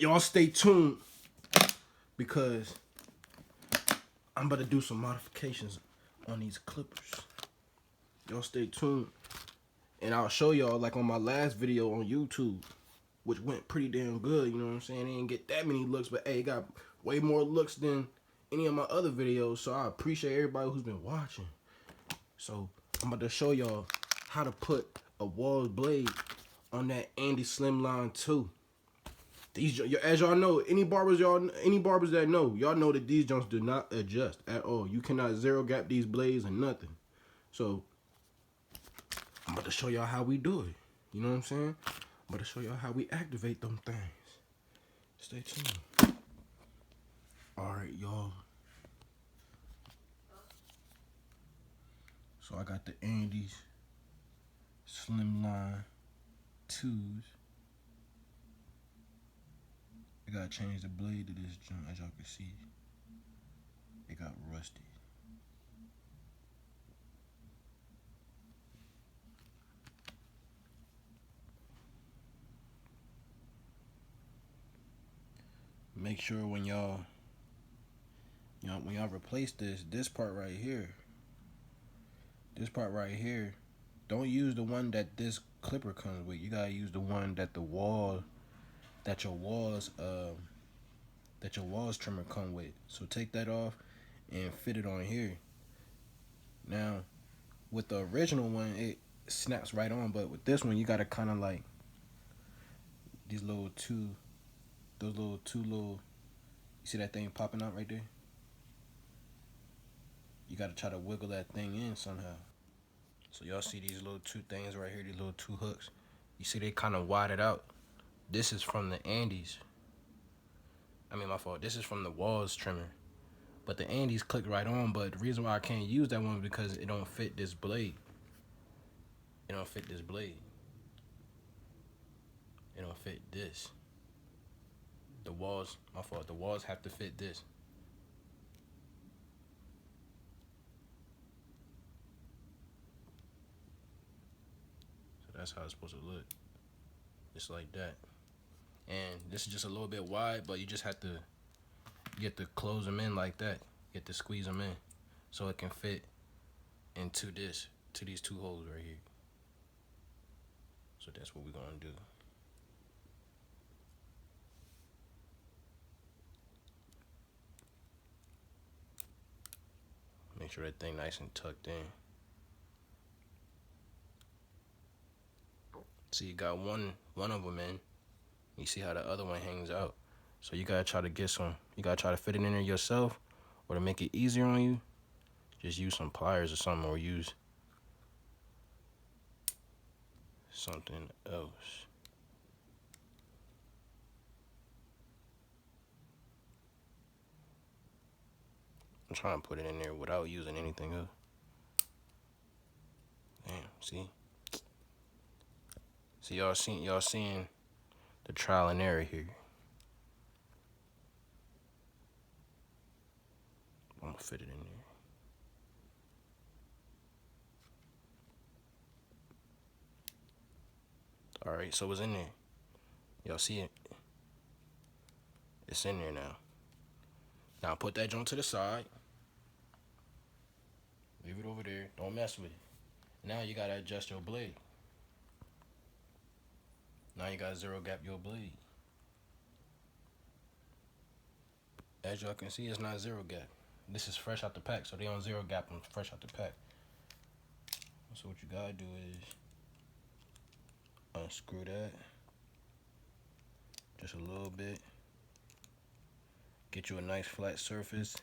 y'all stay tuned because I'm about to do some modifications on these clippers. Y'all stay tuned. And I'll show y'all like on my last video on YouTube, which went pretty damn good, you know what I'm saying? They didn't get that many looks, but hey, it got way more looks than any of my other videos, so I appreciate everybody who's been watching. So I'm about to show y'all how to put a Walls blade on that Andis Slimline 2. These, as y'all know, any barbers that know, y'all know that these joints do not adjust at all. You cannot zero gap these blades and nothing. So I'm about to show y'all how we do it. You know what I'm saying? I'm about to show y'all how we activate them things. Stay tuned. Alright, y'all. So I got the Andis Slimline 2s. I gotta change the blade to this joint, as y'all can see. It got rusty. Make sure when y'all replace this part right here, don't use the one that this clipper comes with. You gotta use the one that your walls trimmer come with. So take that off and fit it on here. Now, with the original one, it snaps right on, but with this one, you gotta kind of like those little two little. You see that thing popping out right there? You gotta try to wiggle that thing in somehow. So y'all see these little two things right here, these little two hooks. You see they kind of widened out. This is from the Andis. I mean, my fault. This is from the Walls trimmer. But the Andis click right on, but the reason why I can't use that one is because it don't fit this blade. It don't fit this blade. It don't fit this. The Walls, my fault. The Walls have to fit this. So that's how it's supposed to look. Just like that. And this is just a little bit wide, but you just have to close them in like that. You have to squeeze them in so it can fit into these two holes right here. So that's what we're gonna do. Make sure that thing nice and tucked in. See, you got one of them in. You see how the other one hangs out. So you gotta try to get some. You gotta try to fit it in there yourself, or to make it easier on you, just use some pliers or something, or use something else. I'm trying to put it in there without using anything else. Damn, see? See, y'all seeing the trial and error here. I'm gonna fit it in there. All right, so it's in there. Y'all see it? It's in there now. Now put that joint to the side. Leave it over there. Don't mess with it. Now you gotta adjust your blade. Now you gotta zero gap your blade. As y'all can see, it's not zero gap. This is fresh out the pack, so they don't zero gap them fresh out the pack. So what you gotta do is unscrew that just a little bit. Get you a nice flat surface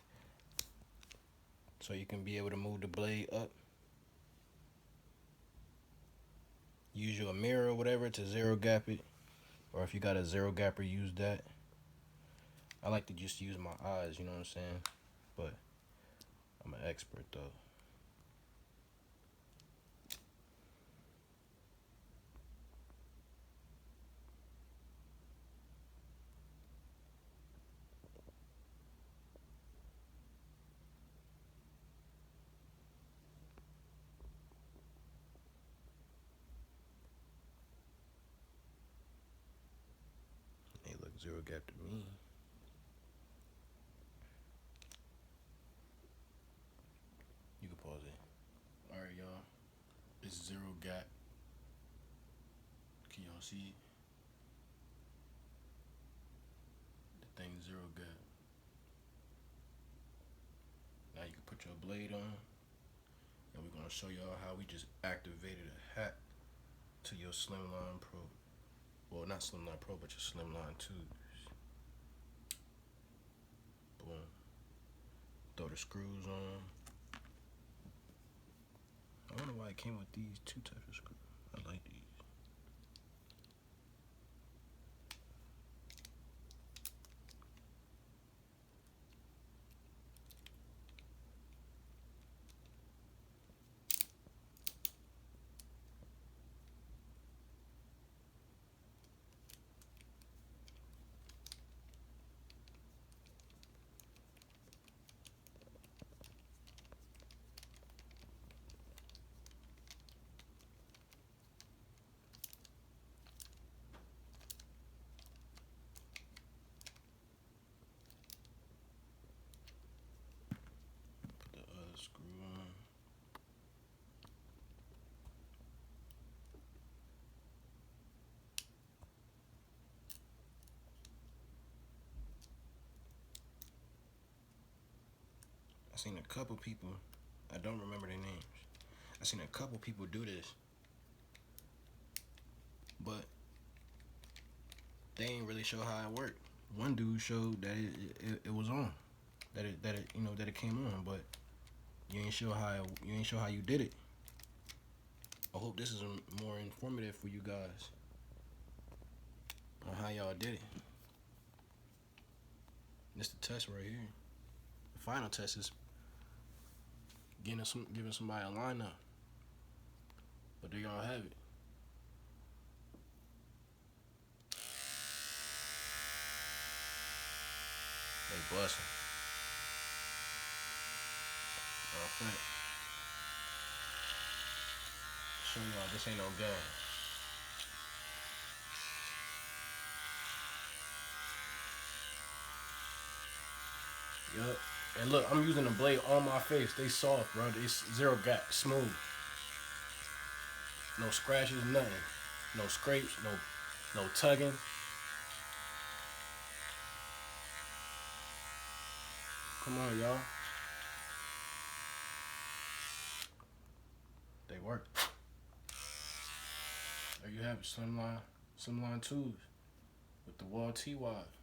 so you can be able to move the blade up. Use your mirror or whatever to zero gap it, or if you got a zero gapper, use that. I like to just use my eyes, you know what I'm saying? But I'm an expert though. They look zero gap to me. You can pause it. Alright, y'all. It's zero gap. Can y'all see it? The thing zero gap. Now you can put your blade on. And we're gonna show y'all how we just activated a hat to your Slimline Pro. Well, not Slimline Pro, but your Slimline 2s. Boom. Throw the screws on. I don't know why it came with these two types of screws. I like these. Put the other screw on. I seen a couple people, I don't remember their names. I seen a couple people do this, but they ain't really show how it worked. One dude showed that it was on, that it came on, but you ain't show how you did it. I hope this is more informative for you guys on how y'all did it. This the test right here. The final test is giving somebody a lineup. But there y'all have it. They busting. All right. Show y'all this ain't no game. Yup. And look, I'm using the blade on my face. They soft, bro. It's zero gap, smooth. No scratches, nothing. No scrapes, no tugging. Come on, y'all. They work. There you have it, Slimline 2s with the wall T-Wide.